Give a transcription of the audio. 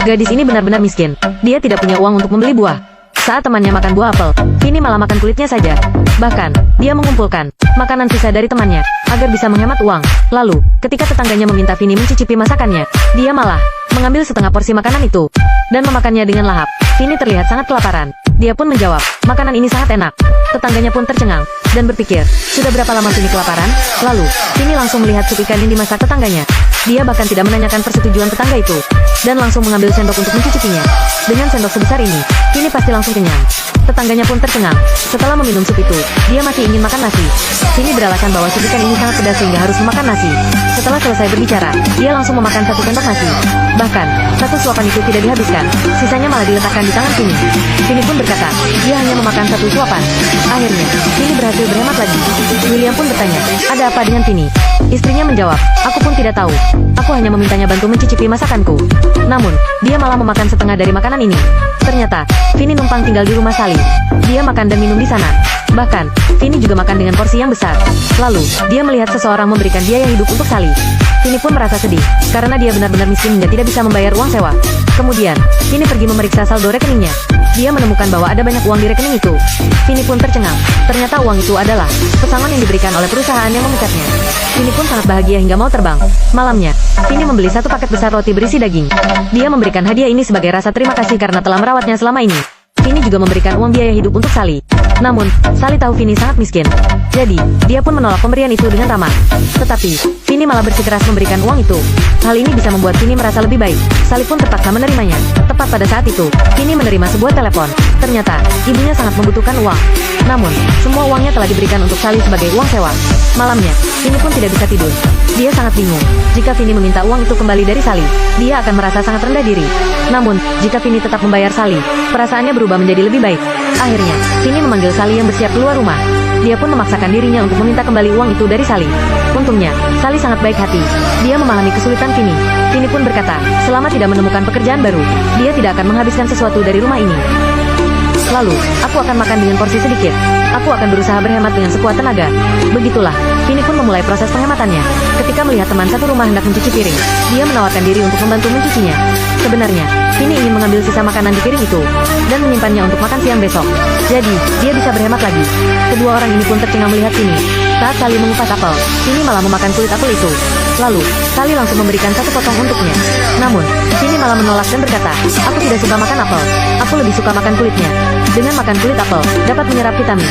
Gadis ini benar-benar miskin. Dia tidak punya uang untuk membeli buah. Saat temannya makan buah apel, Vini malah makan kulitnya saja. Bahkan, dia mengumpulkan makanan sisa dari temannya agar bisa menghemat uang. Lalu, ketika tetangganya meminta Vini mencicipi masakannya, dia malah mengambil setengah porsi makanan itu dan memakannya dengan lahap. Vini terlihat sangat kelaparan. Dia pun menjawab, makanan ini sangat enak. Tetangganya pun tercengang dan berpikir, sudah berapa lama Vini kelaparan? Lalu, Vini langsung melihat sup ikan yang dimasak tetangganya. Dia bahkan tidak menanyakan persetujuan tetangga itu dan langsung mengambil sendok untuk mencicipinya. Dengan sendok sebesar ini, Vini pasti langsung kenyang. Tetangganya pun tercengang. Setelah meminum sup itu, dia masih ingin makan nasi. Vini beralasan bahwa sup ikan ini sangat pedas sehingga harus memakan nasi. Setelah selesai berbicara, dia langsung memakan satu sendok nasi. Bahkan, satu suapan itu tidak dihabiskan, sisanya malah diletakkan di tangan Vini. Vini pun berkata, dia hanya memakan satu suapan. Akhirnya, Vini berhasil berhemat lagi. William pun bertanya, ada apa dengan Vini? Istrinya menjawab, aku pun tidak tahu. Aku hanya memintanya bantu mencicipi masakanku. Namun, dia malah memakan setengah dari makanan ini. Ternyata, Vini numpang tinggal di rumah Sally. Dia makan dan minum di sana. Bahkan, Vini juga makan dengan porsi yang besar. Lalu, dia melihat seseorang memberikan biaya hidup untuk Sally. Vini pun merasa sedih, karena dia benar-benar miskin hingga tidak bisa membayar uang sewa. Kemudian, Vini pergi memeriksa saldo rekeningnya. Dia menemukan bahwa ada banyak uang di rekening itu. Vini pun tercengang. Ternyata uang itu adalah pesangon yang diberikan oleh perusahaan yang memikatnya. Vini pun sangat bahagia hingga mau terbang. Malamnya, Vini membeli satu paket besar roti berisi daging. Dia memberikan hadiah ini sebagai rasa terima kasih karena telah merawatnya selama ini. Vini juga memberikan uang biaya hidup untuk Sally. Namun, Sally tahu Vini sangat miskin. Jadi, dia pun menolak pemberian itu dengan ramah. Tetapi, Vini malah bersikeras memberikan uang itu. Hal ini bisa membuat Vini merasa lebih baik. Sally pun terpaksa menerimanya. Tepat pada saat itu, Vini menerima sebuah telepon. Ternyata, ibunya sangat membutuhkan uang. Namun, semua uangnya telah diberikan untuk Sally sebagai uang sewa. Malamnya, Vini pun tidak bisa tidur. Dia sangat bingung. Jika Vini meminta uang itu kembali dari Sally, dia akan merasa sangat rendah diri. Namun, jika Vini tetap membayar Sally, perasaannya berubah menjadi lebih baik. Akhirnya, Vini memanggil Sally yang bersiap keluar rumah. Dia pun memaksakan dirinya untuk meminta kembali uang itu dari Sally. Untungnya, Sally sangat baik hati. Dia memahami kesulitan Vini. Vini pun berkata, selama tidak menemukan pekerjaan baru, dia tidak akan menghabiskan sesuatu dari rumah ini. Lalu, aku akan makan dengan porsi sedikit. Aku akan berusaha berhemat dengan sekuat tenaga. Begitulah, Vini pun memulai proses penghematannya. Ketika melihat teman satu rumah hendak mencuci piring, dia menawarkan diri untuk membantu mencucinya. Sebenarnya, Vini ingin mengambil sisa makanan di piring itu dan menyimpannya untuk makan siang besok. Jadi, dia bisa berhemat lagi. Kedua orang ini pun tercengang melihat Vini. Saat Sally mengupas apel, Vini malah memakan kulit apel itu. Lalu, Sally langsung memberikan satu potong untuknya. Namun, Vini malah menolak dan berkata, aku tidak suka makan apel. Aku lebih suka makan kulitnya. Dengan makan kulit apel, dapat menyerap vitamin.